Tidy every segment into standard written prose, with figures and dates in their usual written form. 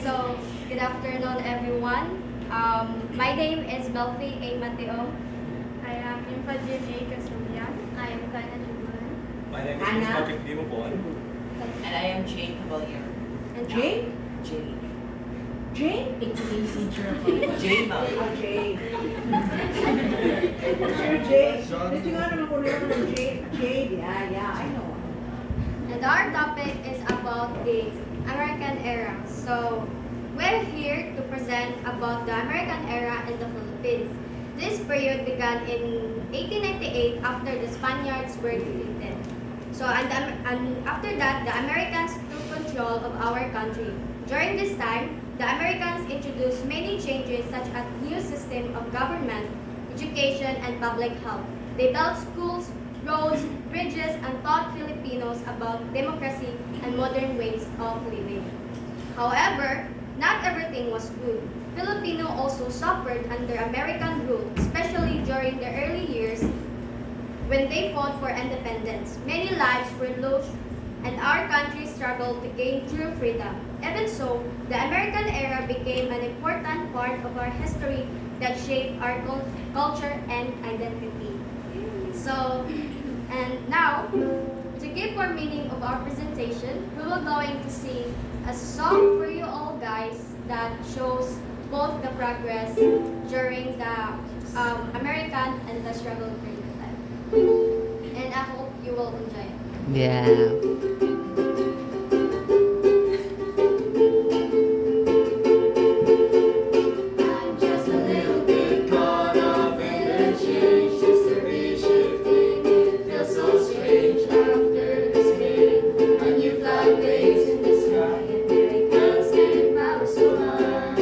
So, good afternoon, everyone. My name is Belfi A. Mateo. I am Infajin A. Casulian. I am Kana Jubulan. My name is Anna. Patrick Dimopon. And I am Jane Cavalier. And Jane? Jane. Jane? Jane, ma'am. Jay. Sir Jay. Dito nga naman ko ng Jay. Yeah, I know. And our topic is about the American era. So, we're here to present about the American era in the Philippines. This period began in 1898 after the Spaniards were defeated. So, and after that, the Americans took control of our country. During this time, the Americans introduced many changes such as new system of government, education, and public health. They built schools, roads, bridges, and taught Filipinos about democracy and modern ways of living. However, not everything was good. Filipino also suffered under American rule, especially during the early years when they fought for independence. Many lives were lost and our country struggled to gain true freedom. Even so, the American era became an important part of our history that shaped our culture and identity. So, and now, to give more meaning of our presentation, we will going to sing a song for you all guys that shows both the progress during the American and the struggle period time. And I hope you will enjoy it. Yeah. I'm just a little bit caught up in the change. History shifting, it feels so strange. After the spin, a new flag waves in the sky. Americans gain power so high.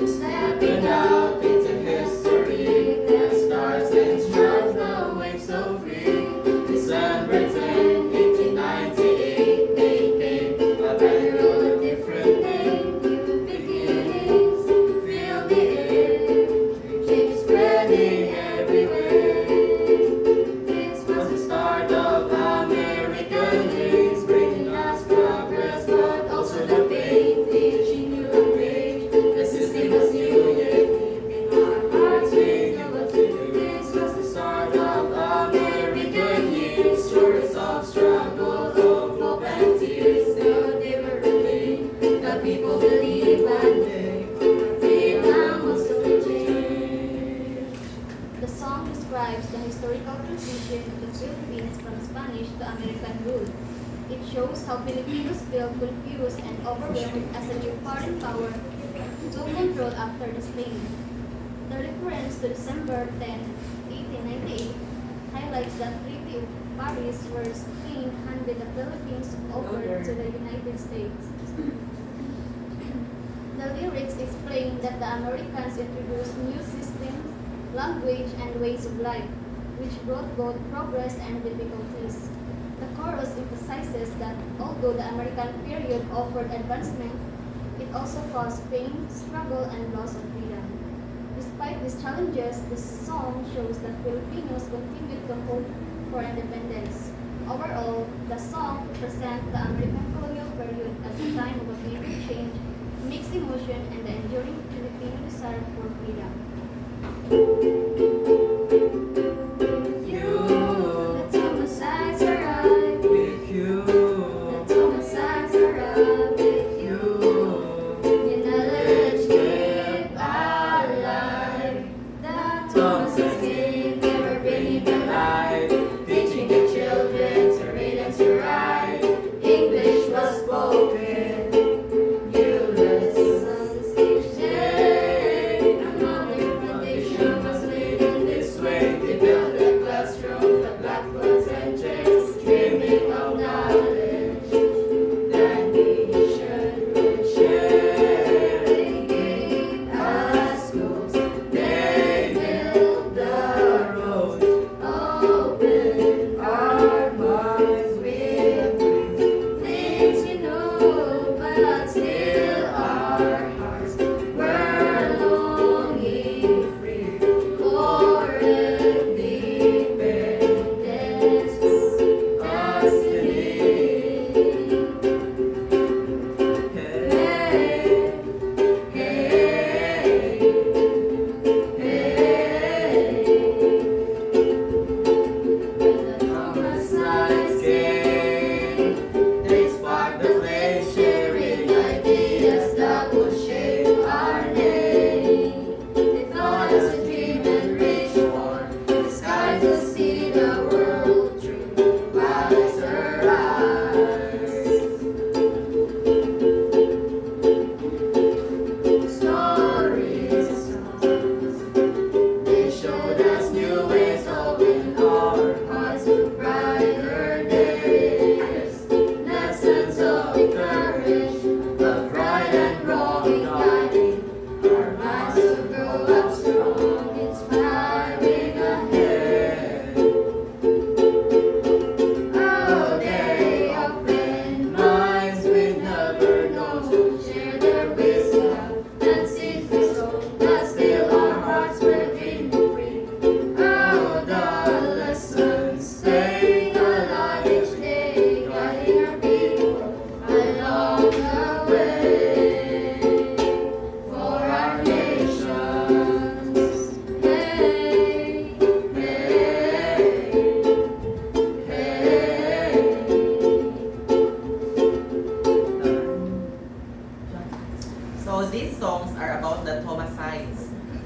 Stepping out into history, the stars and stripes, the waves so free. December 10, 1898, they came. A better world, a different day. New beginnings, feel the air. Change is spreading everywhere. This was the start of American days, bringing us progress, but also the pain. Teaching you a page. The system was new, yet keeping our hearts with you. This was the start of American years, stories of struggle, of hope and tears. Still they were remain. The people believe one day freedom will soon change. The song describes the historical transition of the Philippines from Spanish to American rule. It shows how Filipinos felt confused and overwhelmed as a new foreign power took control after the Spain. The reference to December 10, 1898 highlights that Treaty of Paris where Spain handed the Philippines over to the United States. The lyrics explain that the Americans introduced new systems, language, and ways of life, which brought both progress and difficulties. The chorus emphasizes that although the American period offered advancement, it also caused pain, struggle, and loss of freedom. Despite these challenges, the song shows that Filipinos continued to hope for independence. Overall, the song represents the American colonial period as a time of a major change, mixed emotion, and the enduring Filipino desire for freedom. Let's homicides arrive. With you, Let's homicides arrive with you. In a let's keep alive. The Thomas King never bringing the light. Teaching the children to read and to write. English was spoken. Ulysses each day. A modern foundation was laid in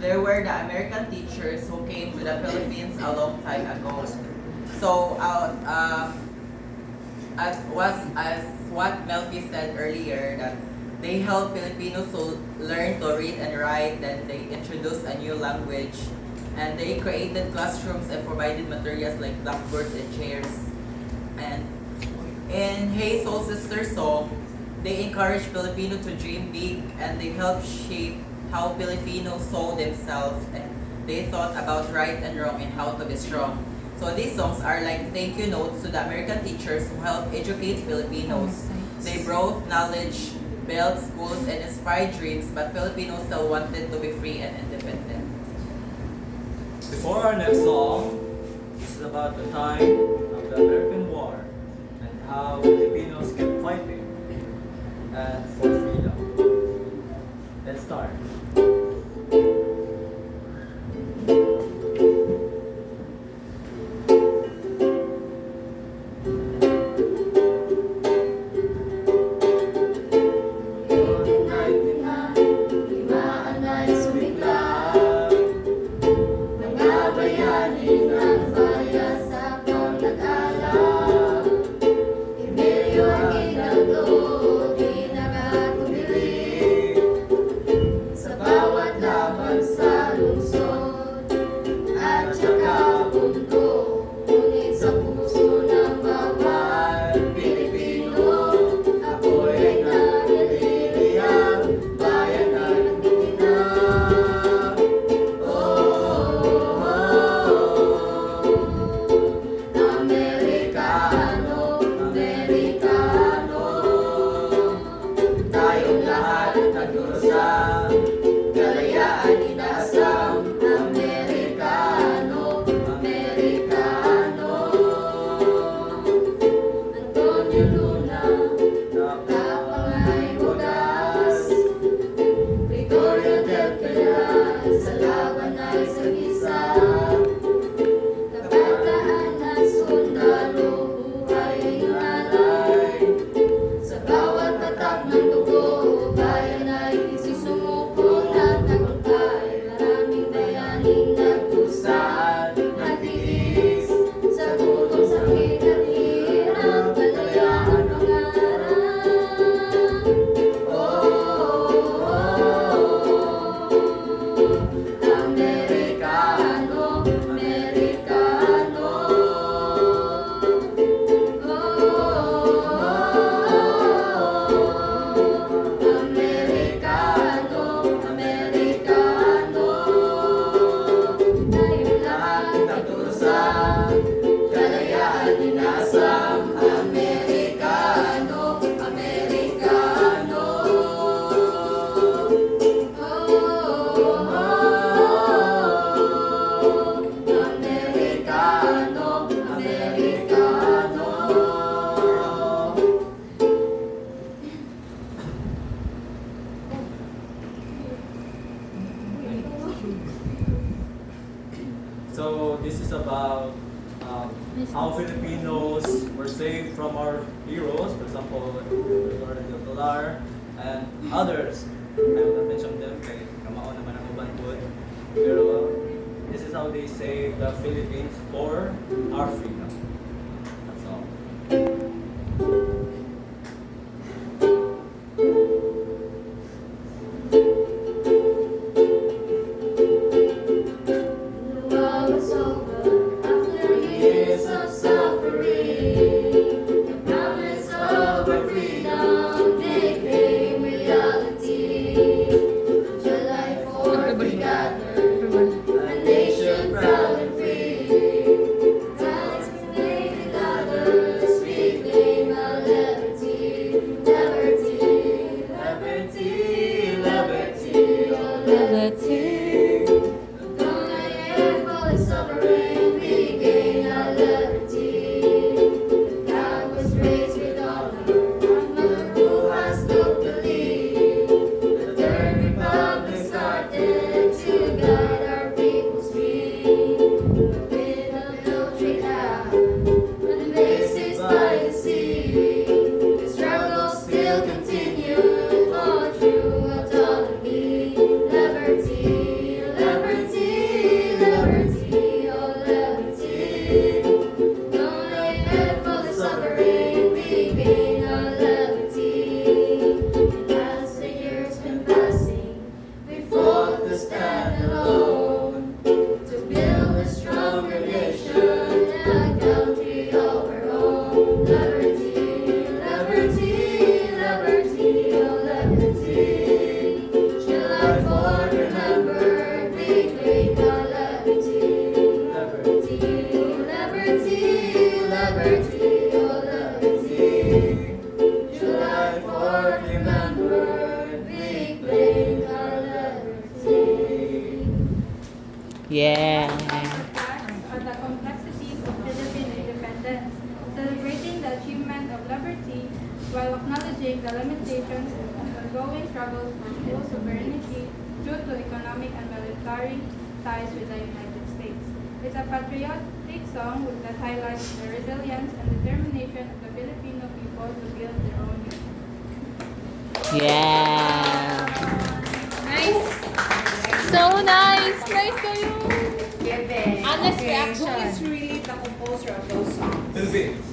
There were the American teachers who came to the Philippines a long time ago. So, as what Melfi said earlier, that they help Filipinos to learn to read and write, then they introduced a new language, and they created classrooms and provided materials like blackboards and chairs. And in Hey Soul Sister song, they encourage Filipino to dream big, and they help shape how Filipinos saw themselves, and they thought about right and wrong and how to be strong. So these songs are like thank you notes to the American teachers who help educate Filipinos. They brought knowledge, built schools, and inspired dreams, but Filipinos still wanted to be free and independent. Before our next song, this is about the time of the American War and how Filipinos kept fighting and for freedom. Let's start. So this is about how Filipinos were saved from our heroes, for example, Lord del Tolar and others. I will not mention them, kay kamao naman ang uban po. Pero this is how they saved the Philippines for our freedom. That's all. A nation proud and free. Yeah. Are the complexities of Philippine independence, celebrating the achievement of liberty while acknowledging the limitations and ongoing struggles for full sovereignty due to economic and military ties with the United States. It's a patriotic song that highlights the resilience and determination of the Filipino people to build their own nation. Yeah. Nice. So nice. Nice kayo. Honest Who reaction. is really the composer of those songs? Philippines.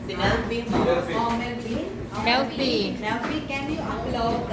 Si Melvin mo. Melvin. Oh, Melvin? Melvin. Melvin, can you upload the